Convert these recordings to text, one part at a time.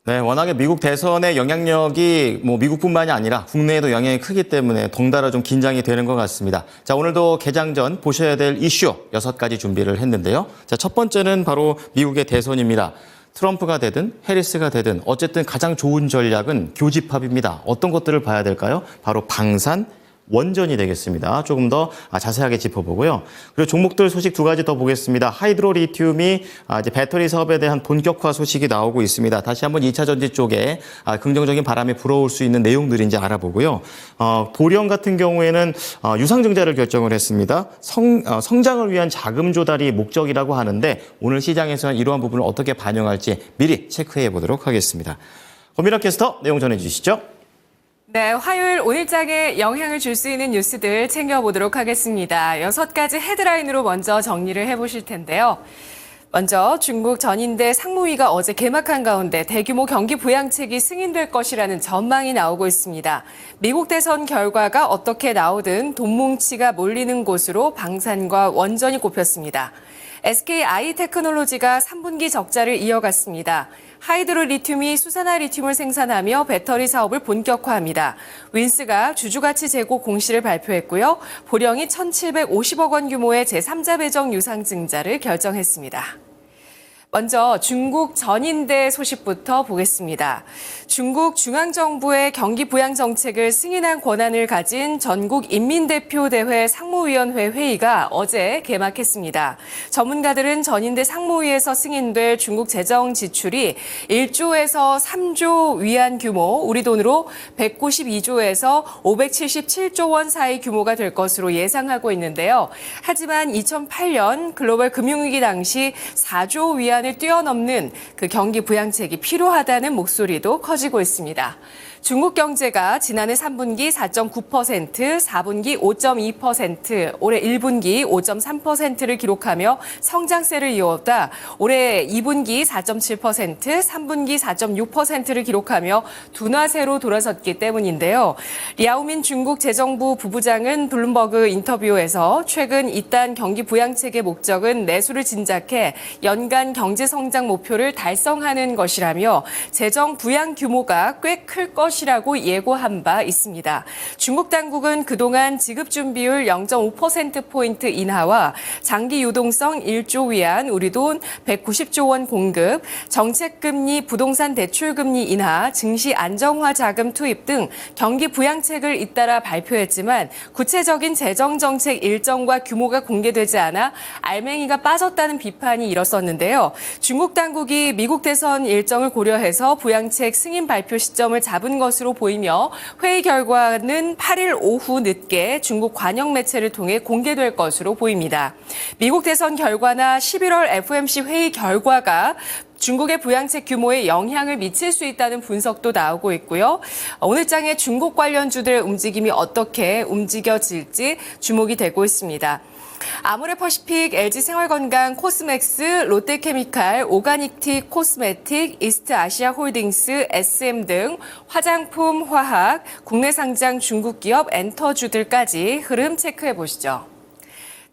네, 워낙에 미국 대선의 영향력이 미국뿐만이 아니라 국내에도 영향이 크기 때문에 덩달아 좀 긴장이 되는 것 같습니다. 자, 오늘도 개장 전 보셔야 될 이슈 6가지 준비를 했는데요. 자, 첫 번째는 바로 미국의 대선입니다. 트럼프가 되든 해리스가 되든 어쨌든 가장 좋은 전략은 교집합입니다. 어떤 것들을 봐야 될까요? 바로 방산, 원전이 되겠습니다. 조금 더 자세하게 짚어보고요. 그리고 종목들 소식 2가지 더 보겠습니다. 하이드로 리튬이 이제 배터리 사업에 대한 본격화 소식이 나오고 있습니다. 다시 한번 2차 전지 쪽에 긍정적인 바람이 불어올 수 있는 내용들인지 알아보고요. 보령 같은 경우에는 유상증자를 결정을 했습니다. 성장을 위한 자금 조달이 목적이라고 하는데 오늘 시장에서는 이러한 부분을 어떻게 반영할지 미리 체크해 보도록 하겠습니다. 권민아 캐스터 내용 전해주시죠. 네, 화요일 오늘장에 영향을 줄 수 있는 뉴스들 챙겨보도록 하겠습니다. 6가지 헤드라인으로 먼저 정리를 해보실 텐데요. 먼저 중국 전인대 상무위가 어제 개막한 가운데 대규모 경기 부양책이 승인될 것이라는 전망이 나오고 있습니다. 미국 대선 결과가 어떻게 나오든 돈 뭉치가 몰리는 곳으로 방산과 원전이 꼽혔습니다. SK 아이테크놀로지가 3분기 적자를 이어갔습니다. 하이드로 리튬이 수산화 리튬을 생산하며 배터리 사업을 본격화합니다. 윈스가 주주가치 재고 공시를 발표했고요. 보령이 1,750억 원 규모의 제3자 배정 유상증자를 결정했습니다. 먼저 중국 전인대 소식부터 보겠습니다. 중국 중앙정부의 경기 부양 정책을 승인한 권한을 가진 전국인민대표대회 상무위원회 회의가 어제 개막했습니다. 전문가들은 전인대 상무위에서 승인될 중국 재정 지출이 1조에서 3조 위안 규모, 우리 돈으로 192조에서 577조 원 사이 규모가 될 것으로 예상하고 있는데요. 하지만 2008년 글로벌 금융위기 당시 4조 위안 을 뛰어넘는 그 경기 부양책이 필요하다는 목소리도 커지고 있습니다. 중국 경제가 지난해 3분기 4.9%, 4분기 5.2%, 올해 1분기 5.3%를 기록하며 성장세를 이어오다 올해 2분기 4.7%, 3분기 4.6%를 기록하며 둔화세로 돌아섰기 때문인데요. 리아오민 중국 재정부 부부장은 블룸버그 인터뷰에서 최근 이딴 경기 부양책의 목적은 내수를 진작해 연간 경제 성장 목표를 달성하는 것이라며 재정 부양 규모가 꽤 클 것이라고 예고한 바 있습니다. 중국 당국은 그동안 지급 준비율 0.5%포인트 인하와 장기 유동성 1조 위안, 우리 돈 190조 원 공급, 정책금리, 부동산 대출금리 인하, 증시 안정화 자금 투입 등 경기 부양책을 잇따라 발표했지만 구체적인 재정정책 일정과 규모가 공개되지 않아 알맹이가 빠졌다는 비판이 일었었는데요. 중국 당국이 미국 대선 일정을 고려해서 부양책 승인 발표 시점을 잡은 것으로 보이며 회의 결과는 8일 오후 늦게 중국 관영 매체를 통해 공개될 것으로 보입니다. 미국 대선 결과나 11월 FOMC 회의 결과가 중국의 부양책 규모에 영향을 미칠 수 있다는 분석도 나오고 있고요. 오늘장에 중국 관련주들의 움직임이 어떻게 움직여질지 주목이 되고 있습니다. 아모레퍼시픽, LG생활건강, 코스맥스, 롯데케미칼, 오가닉틱, 코스메틱, 이스트아시아홀딩스, SM 등 화장품, 화학, 국내 상장 중국 기업 엔터주들까지 흐름 체크해 보시죠.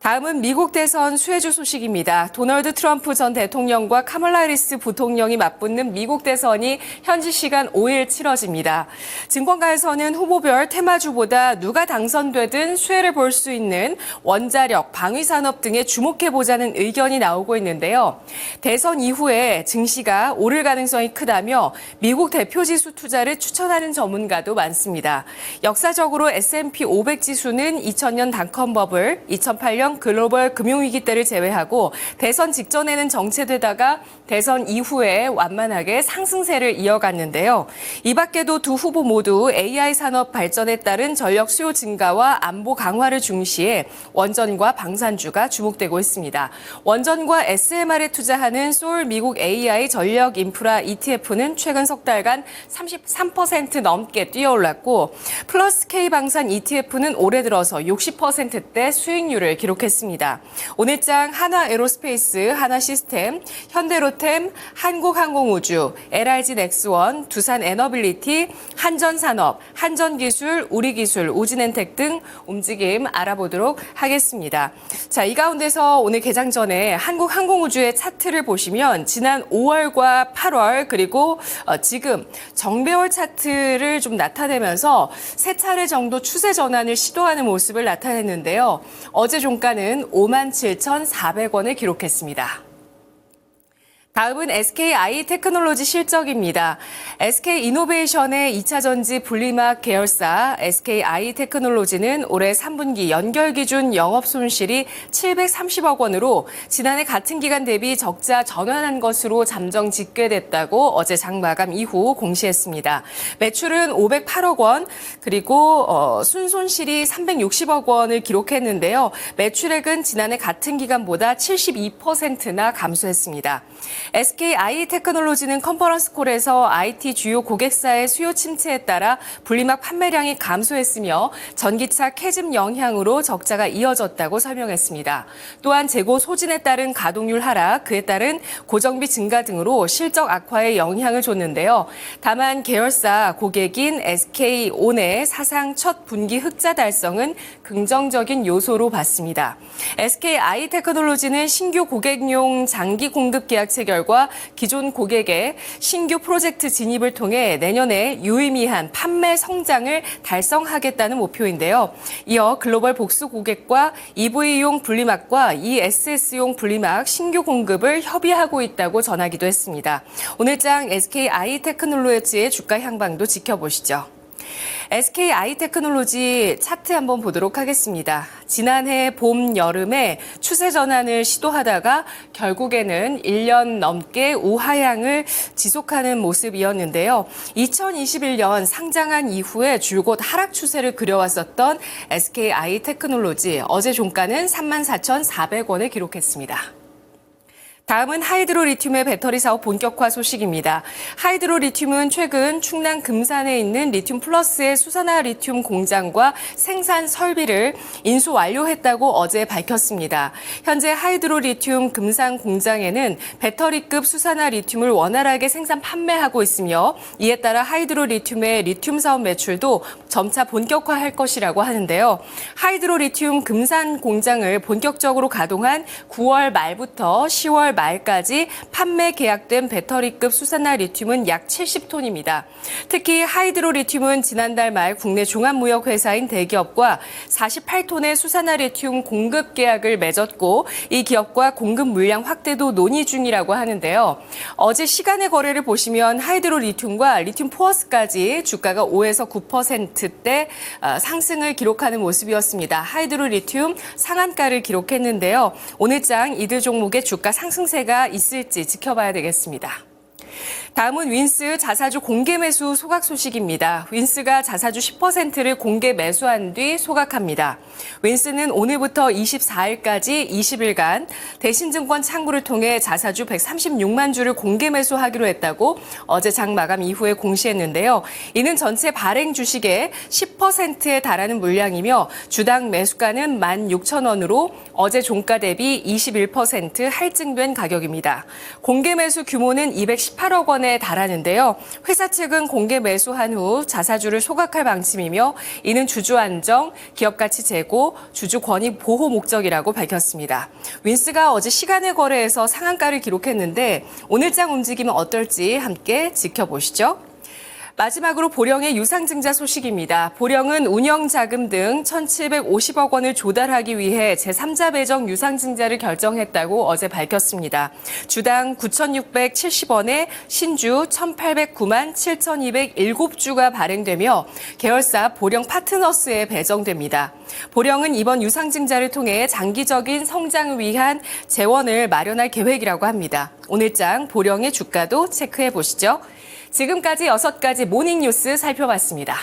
다음은 미국 대선 수혜주 소식입니다. 도널드 트럼프 전 대통령과 카멀라 해리스 부통령이 맞붙는 미국 대선이 현지 시간 5일 치러집니다. 증권가에서는 후보별 테마주보다 누가 당선되든 수혜를 볼 수 있는 원자력, 방위산업 등에 주목해보자는 의견이 나오고 있는데요. 대선 이후에 증시가 오를 가능성이 크다며 미국 대표지수 투자를 추천하는 전문가도 많습니다. 역사적으로 S&P 500 지수는 2000년 닷컴 버블, 2008년 글로벌 금융위기 때를 제외하고 대선 직전에는 정체되다가 대선 이후에 완만하게 상승세를 이어갔는데요. 이 밖에도 두 후보 모두 AI 산업 발전에 따른 전력 수요 증가와 안보 강화를 중시해 원전과 방산주가 주목되고 있습니다. 원전과 SMR에 투자하는 소울 미국 AI 전력 인프라 ETF는 최근 석 달간 33% 넘게 뛰어올랐고 플러스 K 방산 ETF는 올해 들어서 60%대 수익률을 기록했습니다. 기록했습니다. 오늘장 한화에로스페이스, 하나시스템, 현대로템, 한국항공우주, LIG넥스원, 두산에너빌리티, 한전산업, 한전기술, 우리기술, 우진엔텍 등 움직임 알아보도록 하겠습니다. 자, 이 가운데서 오늘 개장 전에 한국항공우주의 차트를 보시면 지난 5월과 8월 그리고 지금 정배월 차트를 좀 나타내면서 세 차례 정도 추세 전환을 시도하는 모습을 나타냈는데요. 어제 종가는 57,400원을 기록했습니다. 다음은 SKI테크놀로지 실적입니다. SK이노베이션의 2차 전지 분리막 계열사 SKI테크놀로지는 올해 3분기 연결 기준 영업 손실이 730억 원으로 지난해 같은 기간 대비 적자 전환한 것으로 잠정 집계됐다고 어제 장 마감 이후 공시했습니다. 매출은 508억 원, 그리고 순손실이 360억 원을 기록했는데요. 매출액은 지난해 같은 기간보다 72%나 감소했습니다. SKI테크놀로지는 컨퍼런스 콜에서 IT 주요 고객사의 수요 침체에 따라 분리막 판매량이 감소했으며 전기차 캐즘 영향으로 적자가 이어졌다고 설명했습니다. 또한 재고 소진에 따른 가동률 하락, 그에 따른 고정비 증가 등으로 실적 악화에 영향을 줬는데요. 다만 계열사 고객인 SK온의 사상 첫 분기 흑자 달성은 긍정적인 요소로 봤습니다. SKI테크놀로지는 신규 고객용 장기 공급 계약 체결과 기존 고객의 신규 프로젝트 진입을 통해 내년에 유의미한 판매 성장을 달성하겠다는 목표인데요. 이어 글로벌 복수 고객과 EV용 분리막과 ESS용 분리막 신규 공급을 협의하고 있다고 전하기도 했습니다. 오늘장 SKI테크놀로지의 주가 향방도 지켜보시죠. SKI테크놀로지 차트 한번 보도록 하겠습니다. 지난해 봄, 여름에 추세 전환을 시도하다가 결국에는 1년 넘게 우하향을 지속하는 모습이었는데요. 2021년 상장한 이후에 줄곧 하락 추세를 그려왔었던 SKI테크놀로지 어제 종가는 34,400원을 기록했습니다. 다음은 하이드로리튬의 배터리 사업 본격화 소식입니다. 하이드로리튬은 최근 충남 금산에 있는 리튬 플러스의 수산화 리튬 공장과 생산 설비를 인수 완료했다고 어제 밝혔습니다. 현재 하이드로리튬 금산 공장에는 배터리급 수산화 리튬을 원활하게 생산 판매하고 있으며 이에 따라 하이드로리튬의 리튬 사업 매출도 점차 본격화할 것이라고 하는데요. 하이드로리튬 금산 공장을 본격적으로 가동한 9월 말부터 10월 말까지 판매 계약된 배터리급 수산화 리튬은 약 70톤입니다. 특히 하이드로리튬은 지난달 말 국내 종합무역회사인 대기업과 48톤의 수산화 리튬 공급 계약을 맺었고 이 기업과 공급 물량 확대도 논의 중이라고 하는데요. 어제 시간의 거래를 보시면 하이드로리튬과 리튬 포어스까지 주가가 5에서 9%대 상승을 기록하는 모습이었습니다. 하이드로리튬 상한가를 기록했는데요. 오늘장 이들 종목의 주가 상승세가 있을지 지켜봐야 되겠습니다. 다음은 윈스 자사주 공개 매수 소각 소식입니다. 윈스가 자사주 10%를 공개 매수한 뒤 소각합니다. 윈스는 오늘부터 24일까지 20일간 대신증권 창구를 통해 자사주 136만 주를 공개 매수하기로 했다고 어제 장 마감 이후에 공시했는데요. 이는 전체 발행 주식의 10%에 달하는 물량이며 주당 매수가는 16,000원으로 어제 종가 대비 21% 할증된 가격입니다. 공개 매수 규모는 218억 원에 달하는데요. 회사 측은 공개 매수한 후 자사주를 소각할 방침이며 이는 주주 안정, 기업 가치 제고, 주주 권익 보호 목적이라고 밝혔습니다. 윈스가 어제 시간의 거래에서 상한가를 기록했는데 오늘장 움직임은 어떨지 함께 지켜보시죠. 마지막으로 보령의 유상증자 소식입니다. 보령은 운영자금 등 1,750억 원을 조달하기 위해 제3자 배정 유상증자를 결정했다고 어제 밝혔습니다. 주당 9,670원에 신주 1,809만 7,207주가 발행되며 계열사 보령 파트너스에 배정됩니다. 보령은 이번 유상증자를 통해 장기적인 성장을 위한 재원을 마련할 계획이라고 합니다. 오늘장 보령의 주가도 체크해 보시죠. 지금까지 6가지 모닝뉴스 살펴봤습니다.